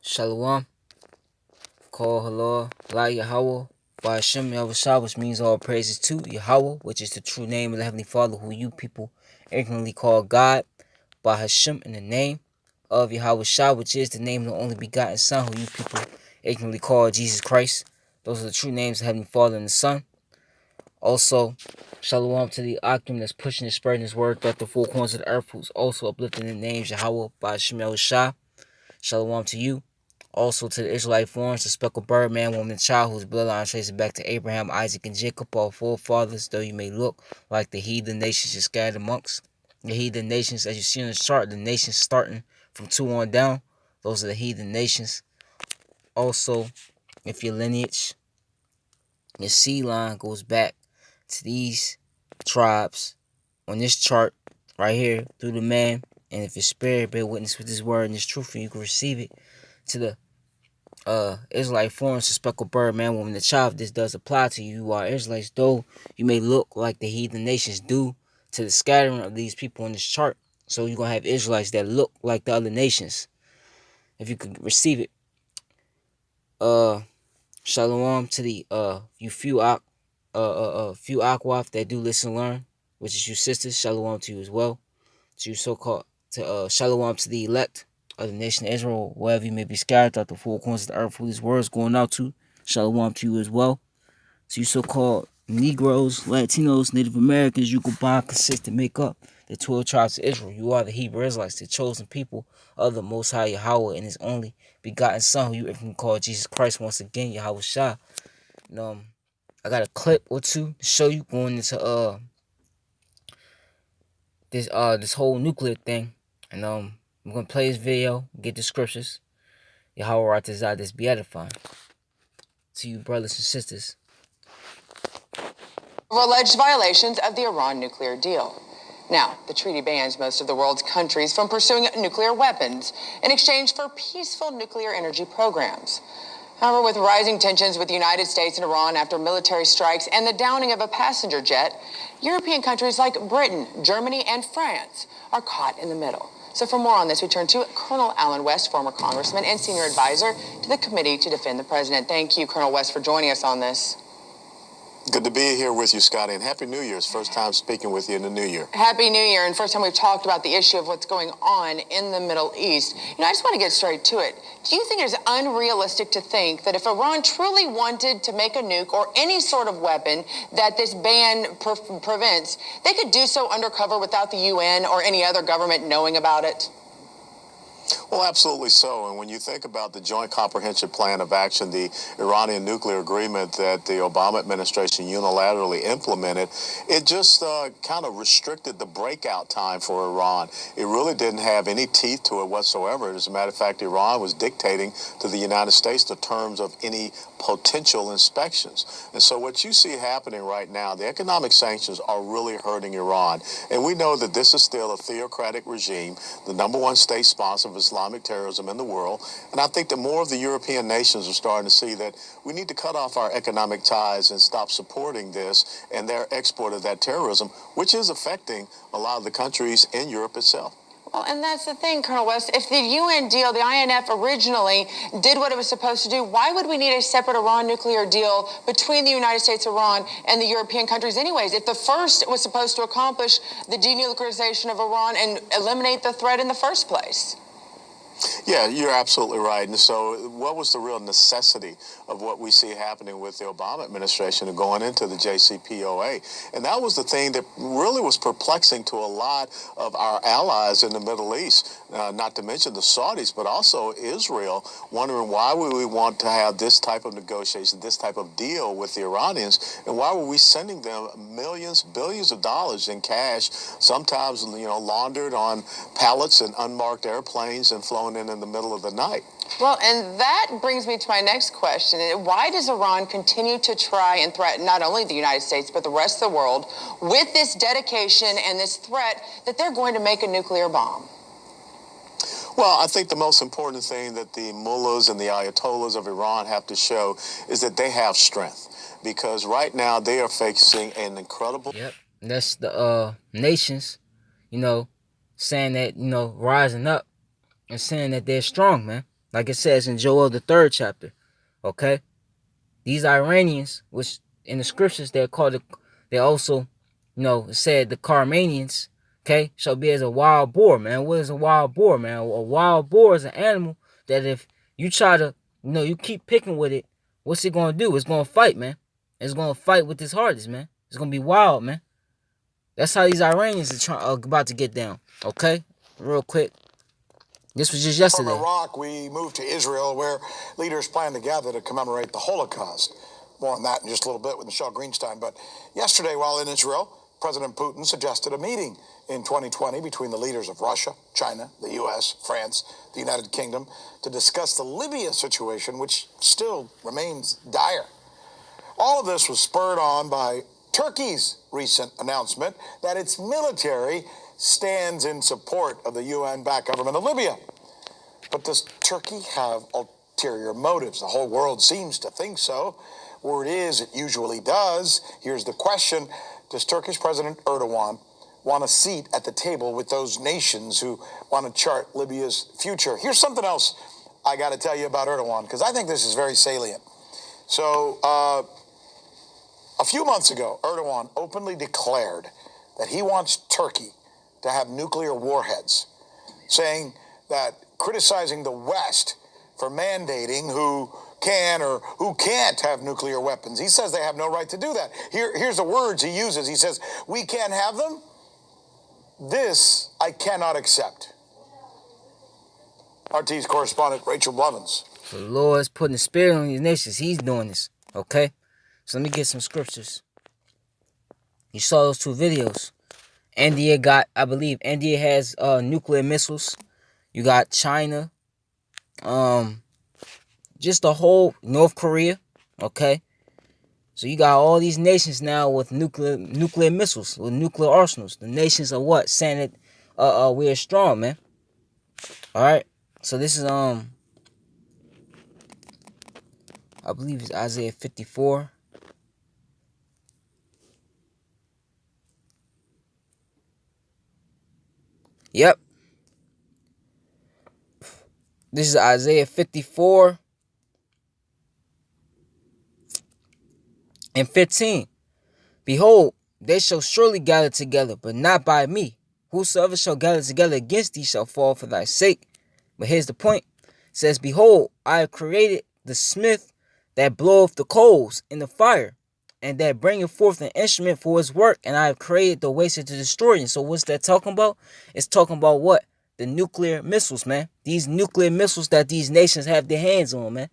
Shalom, call Halor, La Yahweh, by Hashem Yahushua, which means all praises to Yahweh, which is the true name of the Heavenly Father, who you people ignorantly call God, by Hashem in the name of Yahushua, which is the name of the only begotten Son, who you people ignorantly call Jesus Christ. Those are the true names of the Heavenly Father and the Son. Also, Shalom to the Akim that's pushing and spreading his word throughout the four corners of the earth, who's also uplifting the names Yahweh by Hashem Yahushua. Shalom to you. Also to the Israelite forms, the speckled bird, man, woman, and child, whose bloodline traces back to Abraham, Isaac, and Jacob, our forefathers, though you may look like the heathen nations you're scattered amongst. The heathen nations, as you see on the chart, the nations starting from 2 on down, those are the heathen nations. Also, if your lineage, your seed line goes back to these tribes on this chart right here through the man, and if your spirit bear witness with this word and this truth, and you can receive it to the Israelite forms, the speckled bird, man, woman, the child, this does apply to you. You are Israelites, though you may look like the heathen nations do to the scattering of these people in this chart. So you're gonna have Israelites that look like the other nations. If you could receive it. Shalom to the you few Akwaf that do listen and learn, which is you sisters. Shalom to you as well. To you so-called shalom to the elect of the nation of Israel, wherever you may be scattered throughout the four corners of the earth, who this word is going out to. Shalom to you as well. To you so-called Negroes, Latinos, Native Americans, you combine consist to make up the 12 tribes of Israel. You are the Hebrew Israelites, the chosen people of the Most High Yahweh and His only begotten Son, who you can call Jesus Christ once again, Yahweh Shah. And, I got a clip or two to show you going into this whole nuclear thing, and I'm gonna play this video, get the scriptures. Yahweh Ratazah, this be edifying to you, brothers and sisters. Alleged violations of the Iran nuclear deal. Now, the treaty bans most of the world's countries from pursuing nuclear weapons in exchange for peaceful nuclear energy programs. However, with rising tensions with the United States and Iran after military strikes and the downing of a passenger jet, European countries like Britain, Germany, and France are caught in the middle. So for more on this, we turn to Colonel Alan West, former congressman and senior advisor to the Committee to Defend the President. Thank you, Colonel West, for joining us on this. Good to be here with you, Scotty, and Happy New Year. It's first time speaking with you in the new year. Happy New Year, and first time we've talked about the issue of what's going on in the Middle East. I just want to get straight to it. Do you think it is unrealistic to think that if Iran truly wanted to make a nuke or any sort of weapon that this ban prevents, they could do so undercover without the UN or any other government knowing about it? Well, absolutely so. And when you think about the Joint Comprehensive Plan of Action, the Iranian nuclear agreement that the Obama administration unilaterally implemented, it just kind of restricted the breakout time for Iran. It really didn't have any teeth to it whatsoever. As a matter of fact, Iran was dictating to the United States the terms of any potential inspections. And so what you see happening right now, the economic sanctions are really hurting Iran. And we know that this is still a theocratic regime, the number one state sponsor of Islamic terrorism in the world. And I think that more of the European nations are starting to see that we need to cut off our economic ties and stop supporting this and their export of that terrorism, which is affecting a lot of the countries in Europe itself. Well, and that's the thing, Colonel West. If the UN deal, the INF originally did what it was supposed to do, why would we need a separate Iran nuclear deal between the United States, Iran, and the European countries anyways? If the first was supposed to accomplish the denuclearization of Iran and eliminate the threat in the first place? Yeah, you're absolutely right. And so what was the real necessity of what we see happening with the Obama administration and going into the JCPOA? And that was the thing that really was perplexing to a lot of our allies in the Middle East, not to mention the Saudis, but also Israel, wondering why would we want to have this type of negotiation, this type of deal with the Iranians, and why were we sending them millions, billions of dollars in cash, sometimes, laundered on pallets and unmarked airplanes and flown in the middle of the night. Well, and that brings me to my next question. Why does Iran continue to try and threaten not only the United States, but the rest of the world with this dedication and this threat that they're going to make a nuclear bomb? Well, I think the most important thing that the mullahs and the ayatollahs of Iran have to show is that they have strength. Because right now they are facing an incredible... Yep, that's the nations, saying that, rising up and saying that they're strong, man. Like it says in Joel the 3rd chapter. Okay? These Iranians, which in the scriptures they're called, they also, it said the Carmanians, okay, shall be as a wild boar, man. What is a wild boar, man? A wild boar is an animal that if you try to, you keep picking with it, what's it gonna do? It's gonna fight, man. It's gonna fight with its hardest, man. It's gonna be wild, man. That's how these Iranians are about to get down. Okay, real quick. This was just yesterday. From Iraq, we moved to Israel, where leaders plan to gather to commemorate the Holocaust. More on that in just a little bit with Michelle Greenstein. But yesterday, while in Israel, President Putin suggested a meeting in 2020 between the leaders of Russia, China, the U.S., France, the United Kingdom, to discuss the Libya situation, which still remains dire. All of this was spurred on by Turkey's recent announcement that its military stands in support of the UN-backed government of Libya. But does Turkey have ulterior motives? The whole world seems to think so. Word is, it usually does. Here's the question. Does Turkish President Erdogan want a seat at the table with those nations who want to chart Libya's future? Here's something else I got to tell you about Erdogan, because I think this is very salient. So, a few months ago, Erdogan openly declared that he wants Turkey to have nuclear warheads, saying that criticizing the West for mandating who can or who can't have nuclear weapons. He says they have no right to do that. Here's the words he uses. He says, "We can't have them. This I cannot accept." RT's correspondent Rachel Blevins. The Lord is putting the spirit on these nations. He's doing this. Okay? So let me get some scriptures. You saw those 2 videos. I believe India has nuclear missiles. You got China. Just the whole North Korea. Okay? So you got all these nations now with nuclear missiles, with nuclear arsenals. The nations are what? Saying that we are strong, man. Alright? So this is I believe it's Isaiah 54. Yep. This is Isaiah 54 and 15. Behold, they shall surely gather together, but not by me. Whosoever shall gather together against thee shall fall for thy sake. But here's the point. It says, behold, I have created the smith that bloweth the coals in the fire, and that bringeth forth an instrument for his work, and I have created the waster to destroy it. So what's that talking about? It's talking about what? The nuclear missiles, man. These nuclear missiles that these nations have their hands on, man.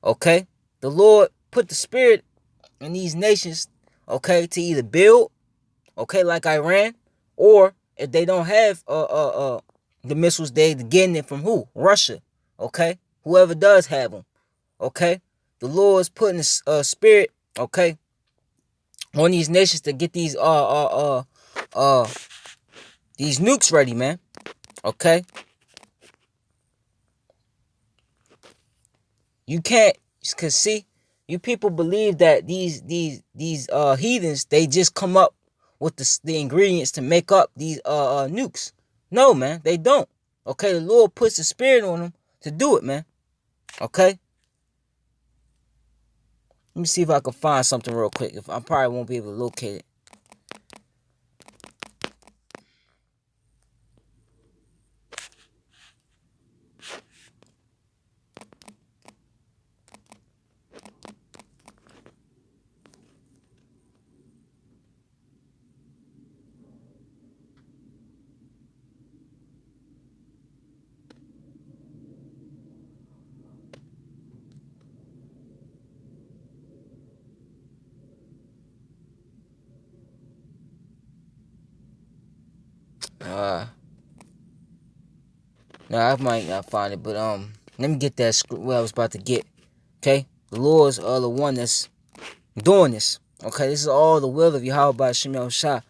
Okay? The Lord put the spirit in these nations, okay, to either build, okay, like Iran, or if they don't have the missiles, they getting it from who? Russia, okay? Whoever does have them, okay? The Lord is putting a spirit, okay, on these nations to get these nukes ready, man. Okay? You can't, cause see, you people believe that these heathens, they just come up with the ingredients to make up these nukes. No, man, they don't. Okay, the Lord puts the spirit on them to do it, man. Okay? Let me see if I can find something real quick. If I probably won't be able to locate it. Now I might not find it, but let me get that script where I was about to get. Okay, the Lord's the one that's doing this. Okay, this is all the will of Yahweh by Shem Shah.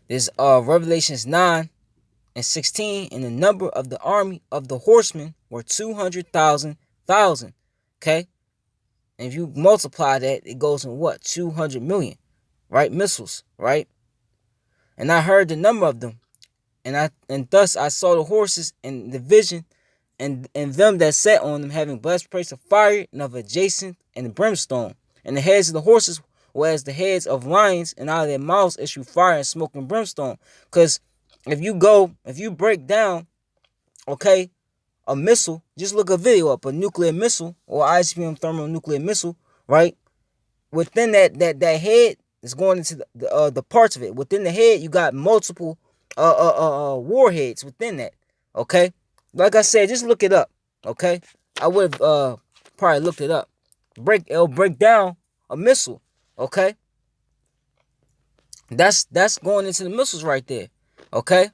This Revelations 9:16, and the number of the army of the horsemen were 200,000. Okay, And if you multiply that, it goes in what? 200 million, right? Missiles, right? And I heard the number of them. And thus I saw the horses and the vision and them that sat on them having blessed praise of fire and of adjacent and brimstone. And the heads of the horses were as the heads of lions, and out of their mouths issue fire and smoke and brimstone. Because if you break down, okay, a missile, just look a video up, a nuclear missile or ICBM thermonuclear missile, right? Within that head is going into the parts of it. Within the head, you got multiple warheads within that. Okay, like I said, just look it up. Okay, I would have probably looked it up. It'll break down a missile. Okay, that's going into the missiles right there. Okay,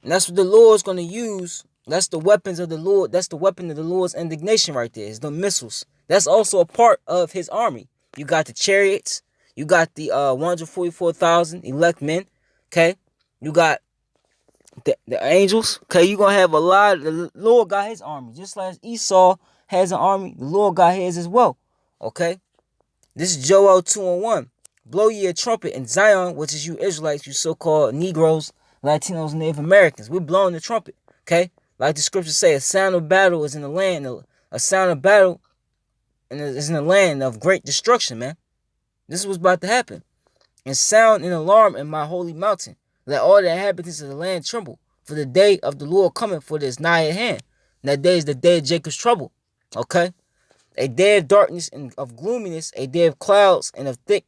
and that's what the Lord's going to use. That's the weapons of the Lord. That's the weapon of the Lord's indignation right there. Is the missiles. That's also a part of his army. You got the chariots. You got the 144,000 elect men. Okay, you got the angels. Okay, you're going to have a lot. The Lord got his army. Just like Esau has an army, the Lord got his as well. Okay, this is Joel 2:1. Blow ye a trumpet in Zion, which is you Israelites, you so-called Negroes, Latinos, and Native Americans. We're blowing the trumpet. Okay, like the scriptures say, a sound of battle is in the land. A sound of battle is in the land of great destruction, man. This is what's about to happen. And sound an alarm in my holy mountain. Let all the inhabitants of the land tremble. For the day of the Lord cometh, for it is nigh at hand. And that day is the day of Jacob's trouble. Okay? A day of darkness and of gloominess, a day of clouds and of thick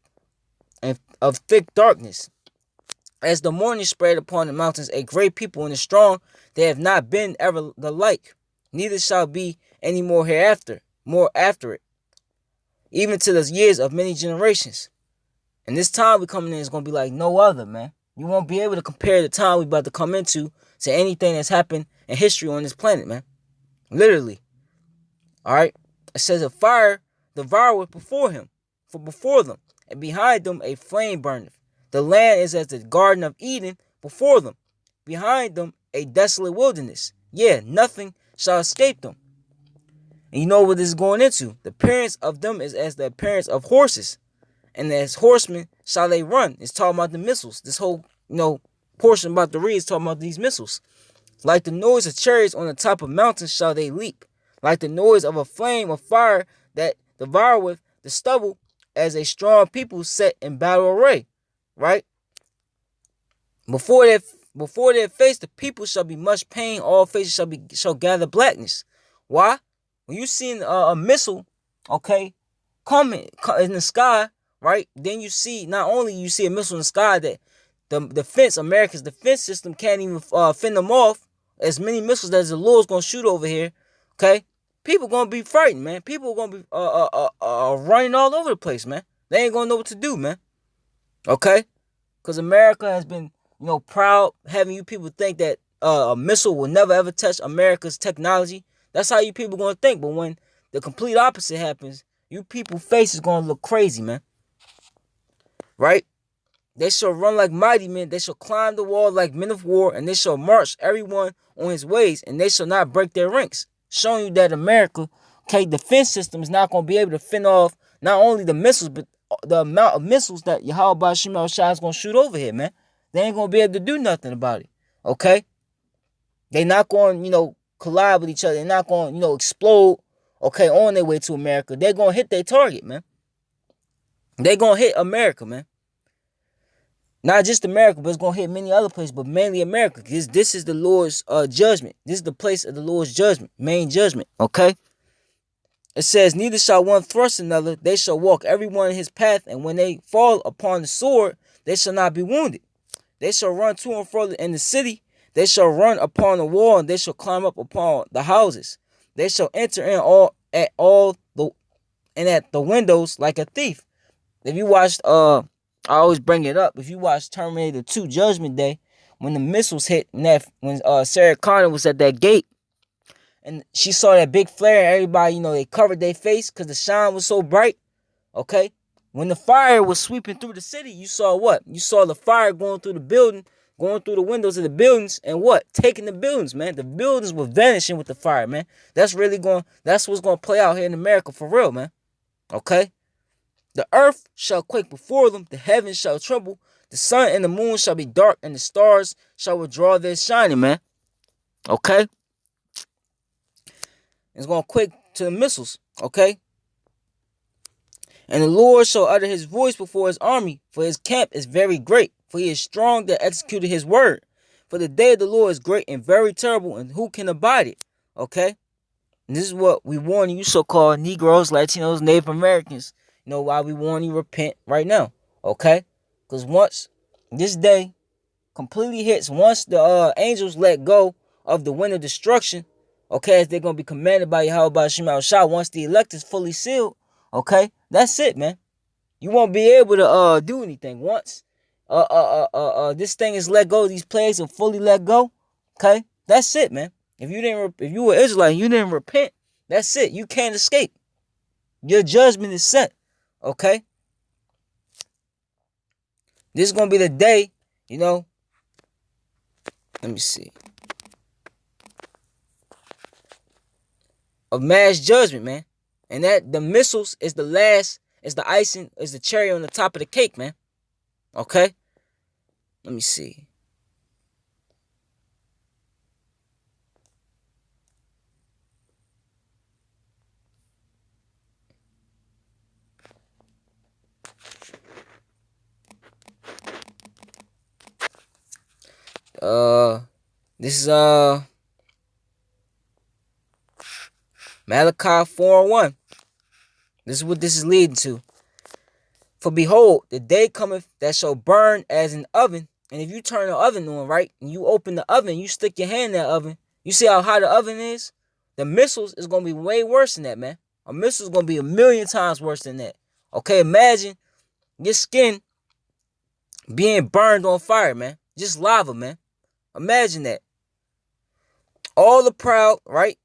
darkness. As the morning spread upon the mountains, a great people and a strong, they have not been ever the like, neither shall be any more hereafter, more after it, even to the years of many generations. And this time we coming in is going to be like no other, man. You won't be able to compare the time we about to come into to anything that's happened in history on this planet, man. Literally. All right. It says a fire devoureth before them, and behind them a flame burneth. The land is as the Garden of Eden before them, behind them a desolate wilderness. Yeah, nothing shall escape them. And you know what this is going into? The appearance of them is as the appearance of horses, and as horsemen shall they run. It's talking about the missiles. This whole portion about the read is talking about these missiles. Like the noise of chariots on the top of mountains shall they leap, like the noise of a flame of fire that devoureth the stubble, as a strong people set in battle array. Right? Before their face, the people shall be much pain. All faces shall gather blackness. Why? When you see a missile, okay, coming in the sky, right? Then you see not only you see a missile in the sky that America's defense system can't even fend them off. As many missiles as the Lord's gonna shoot over here, okay? People gonna be frightened, man. People gonna be running all over the place, man. They ain't gonna know what to do, man. Okay? Because America has been, proud, having you people think that a missile will never ever touch America's technology. That's how you people gonna think. But when the complete opposite happens, you people faces gonna look crazy, man. Right? They shall run like mighty men. They shall climb the wall like men of war, and they shall march everyone on his ways, and they shall not break their ranks. Showing you that America, okay, defense system is not going to be able to fend off not only the missiles, but the amount of missiles that Yahweh Shemel Shah is going to shoot over here, man. They ain't going to be able to do nothing about it, okay? They not going to, collide with each other. They're not going to, explode, okay, on their way to America. They're going to hit their target, man. They're going to hit America, man. Not just America, but it's going to hit many other places, but mainly America. Because this is the Lord's judgment. This is the place of the Lord's judgment, main judgment, okay? It says, neither shall one thrust another. They shall walk every one in his path, and when they fall upon the sword, they shall not be wounded. They shall run to and fro in the city. They shall run upon the wall, and they shall climb up upon the houses. They shall enter in at the windows like a thief. If you watched I always bring it up. If you watch Terminator 2 Judgment Day, when the missiles hit, when Sarah Connor was at that gate, and she saw that big flare, and everybody, they covered their face because the shine was so bright, okay? When the fire was sweeping through the city, you saw what? You saw the fire going through the building, going through the windows of the buildings, and what? Taking the buildings, man. The buildings were vanishing with the fire, man. That's what's going to play out here in America for real, man. Okay? The earth shall quake before them, the heavens shall tremble, the sun and the moon shall be dark, and the stars shall withdraw their shining, man. Okay? It's gonna quake to the missiles, okay? And the Lord shall utter his voice before his army, for his camp is very great, for he is strong that executed his word. For the day of the Lord is great and very terrible, and who can abide it? Okay? And this is what we warn you, so-called Negroes, Latinos, Native Americans. You know why we warn you repent right now, okay? Because once this day completely hits, once the angels let go of the wind of destruction, okay, as they're going to be commanded by Yahweh by Shema Shah, once the elect is fully sealed, okay, that's it, man. You won't be able to do anything. Once this thing is let go, these plagues are fully let go, okay, that's it, man. If you were Israelite and you didn't repent, that's it. You can't escape. Your judgment is set. Okay? This is gonna be the day, you know. Let me see. Of mass judgment, man. And that the missiles is the icing, is the cherry on the top of the cake, man. Okay? Let me see. This is Malachi 4:1. This is what this is leading to. For behold, the day cometh that shall burn as an oven. And if you turn the oven on, right, and you open the oven, you stick your hand in that oven, you see how hot the oven is? The missiles is going to be way worse than that, man. A missile is going to be 1,000,000 times worse than that. Okay, imagine your skin being burned on fire, man. Just lava, man. Imagine that. All the proud, right?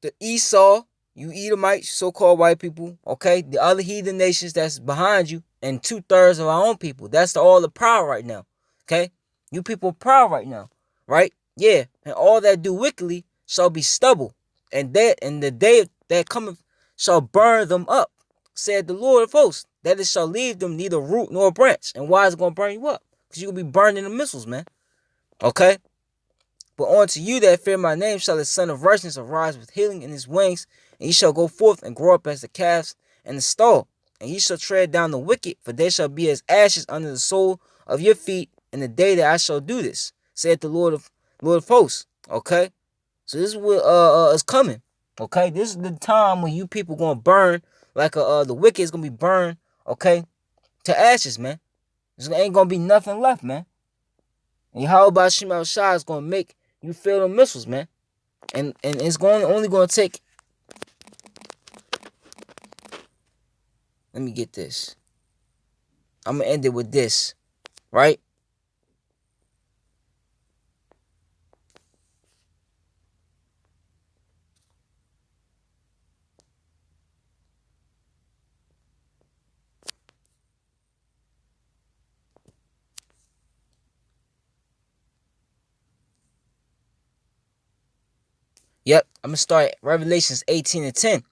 The Esau, you Edomites, so-called white people, okay? The other heathen nations that's behind you, and 2/3 of our own people. That's all the proud right now, okay? You people proud right now, right? Yeah, and all that do wickedly shall be stubble, and the day that cometh shall burn them up, said the Lord of hosts, that it shall leave them neither root nor branch. And why is it going to burn you up? Because you're going to be burning the missiles, man, okay? But unto you that fear my name shall the Son of Righteousness arise with healing in his wings, and ye shall go forth and grow up as the calves in the stall. And ye shall tread down the wicked, for they shall be as ashes under the sole of your feet in the day that I shall do this, saith the Lord of hosts. Okay? So this is what is coming. Okay? This is the time when you people gonna burn like the wicked is gonna be burned, okay, to ashes, man. There ain't gonna be nothing left, man. And how about Shema Shah is gonna make you feel the missiles, man. And it's only gonna take. Let me get this. I'm gonna end it with this, right? Yep, I'm gonna start Revelations 18:10. It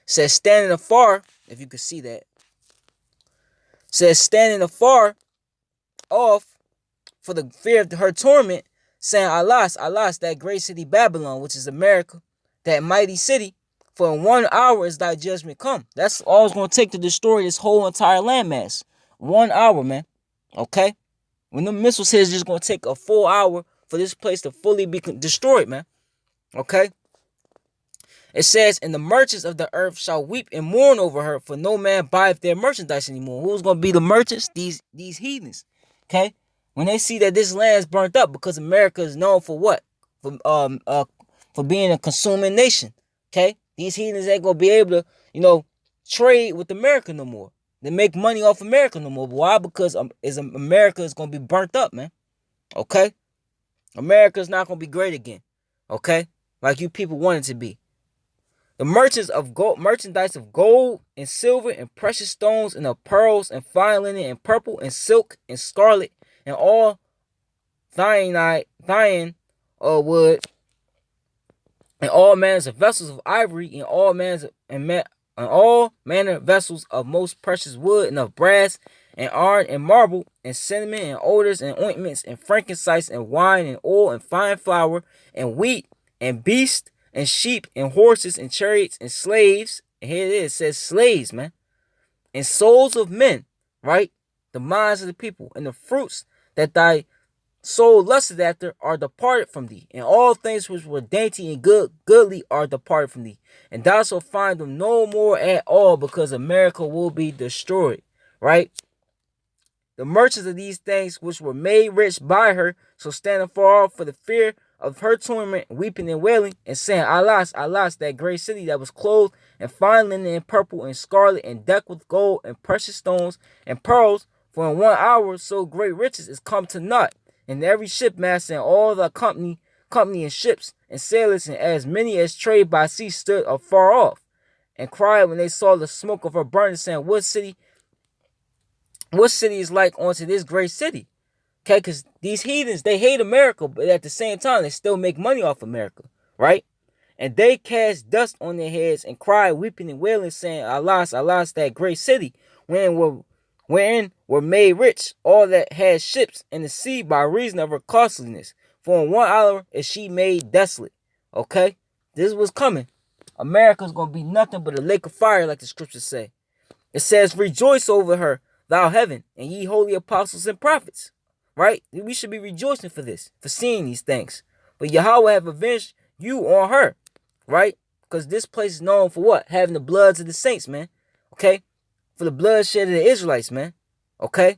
says, standing afar, if you could see that. It says, standing afar off for the fear of her torment, saying, Alas, alas, that great city Babylon, which is America, that mighty city, for in 1 hour is thy judgment come. That's all it's going to take to destroy this whole entire landmass. 1 hour, man. Okay? When the missiles hit, it's just going to take a full hour for this place to fully be destroyed, man. Okay? It says, and the merchants of the earth shall weep and mourn over her, for no man buyeth their merchandise anymore. Who's going to be the merchants? These heathens. Okay? When they see that this land is burnt up, because America is known for what? For being a consuming nation. Okay? These heathens ain't going to be able to, trade with America no more. They make money off America no more. Why? Because America is going to be burnt up, man. Okay? America is not going to be great again. Okay? Like you people want it to be. The merchandise of gold and silver and precious stones and of pearls and fine linen and purple and silk and scarlet and all thine wood and all manners of vessels of ivory and all manners and all manner of vessels of most precious wood and of brass and iron and marble and cinnamon and odors and ointments and frankincense and wine and oil and fine flour and wheat and beasts and sheep and horses and chariots and slaves. And here it is, it says slaves, man, and souls of men, right? The minds of the people, and the fruits that thy soul lusted after are departed from thee, and all things which were dainty and goodly are departed from thee, and thou shalt find them no more at all, because America will be destroyed, right? The merchants of these things which were made rich by her shall stand afar off for the fear of her torment, weeping and wailing, and saying, Alas, alas, that great city that was clothed in fine linen and purple and scarlet and decked with gold and precious stones and pearls, for in 1 hour so great riches is come to naught. And every shipmaster and all the company and ships and sailors and as many as trade by sea stood afar off, and cried when they saw the smoke of her burning, saying, What city is like unto this great city? Okay, because these heathens, they hate America, but at the same time, they still make money off America, right? And they cast dust on their heads and cried, weeping and wailing, saying, Alas, alas, that great city, wherein were made rich all that had ships in the sea by reason of her costliness. For in 1 hour is she made desolate. Okay? This was coming. America's going to be nothing but a lake of fire, like the scriptures say. It says, Rejoice over her, thou heaven, and ye holy apostles and prophets. Right? We should be rejoicing for this, for seeing these things. But Yahweh have avenged you on her. Right? Because this place is known for what? Having the bloods of the saints, man. Okay? For the bloodshed of the Israelites, man. Okay?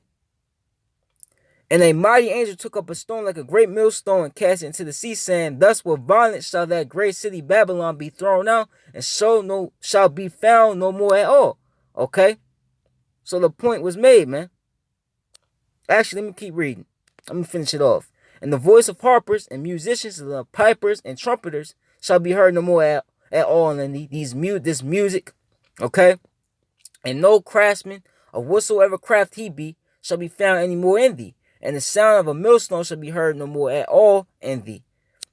And a mighty angel took up a stone like a great millstone and cast it into the sea, saying, Thus with violence shall that great city Babylon be thrown out, and shall be found no more at all. Okay? So the point was made, man. Actually, let me keep reading. Let me finish it off. And the voice of harpers and musicians and the pipers and trumpeters shall be heard no more at all in this music. Okay? And no craftsman of whatsoever craft he be shall be found any more in thee. And the sound of a millstone shall be heard no more at all in thee.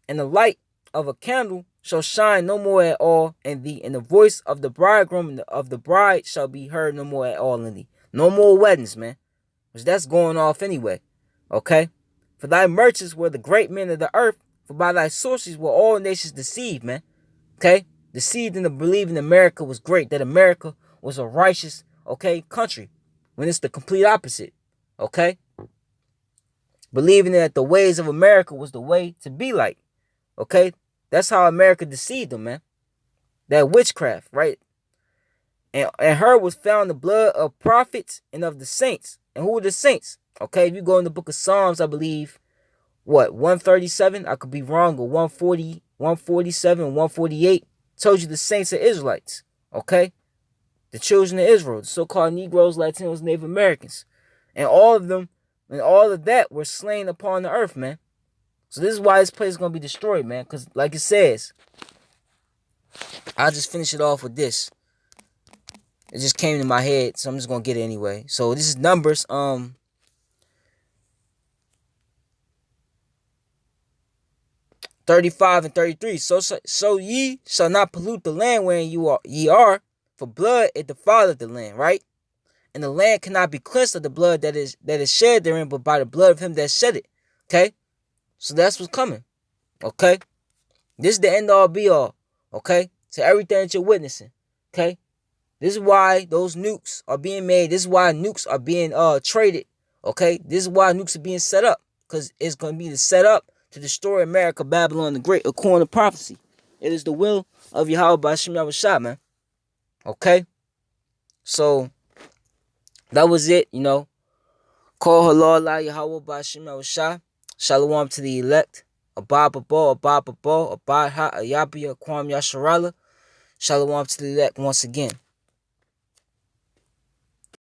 And the light of a candle shall shine no more at all in thee. And the voice of the bridegroom and of the bride shall be heard no more at all in thee. No more weddings, man. Because that's going off anyway. Okay? For thy merchants were the great men of the earth. For by thy sorceries were all nations deceived, man. Okay? Deceived into believing America was great. That America was a righteous, okay, country. When it's the complete opposite. Okay? Believing that the ways of America was the way to be like. Okay? That's how America deceived them, man. That witchcraft, right? And her was found the blood of prophets and of the saints. And who are the saints? Okay, if you go in the book of Psalms, I believe, 137? I could be wrong, or 140, 147, 148. Told you the saints are Israelites. Okay? The children of Israel, the so-called Negroes, Latinos, Native Americans. And all of them, and all of that were slain upon the earth, man. So this is why this place is going to be destroyed, man. Because like it says, I'll just finish it off with this. It just came to my head, so I'm just going to get it anyway. So this is Numbers, 35 and 33. So ye shall not pollute the land wherein ye are, for blood it defileth the land, right? And the land cannot be cleansed of the blood that is shed therein, but by the blood of him that shed it. Okay? So that's what's coming. Okay? This is the end all be all. Okay? To everything that you're witnessing. Okay? This is why those nukes are being made. This is why nukes are being traded. Okay? This is why nukes are being set up. Because it's going to be set up to destroy America, Babylon the Great, according to prophecy. It is the will of Yahweh by Hashem Yahushua, man. Okay? So, that was it, you know. Call halal la Yahweh by Hashem Yahushua. Shalom to the elect. Abad Babo, Abad Babo, Abad Ha, Ayabia, Kwam Yasharala. Shalom to the elect once again.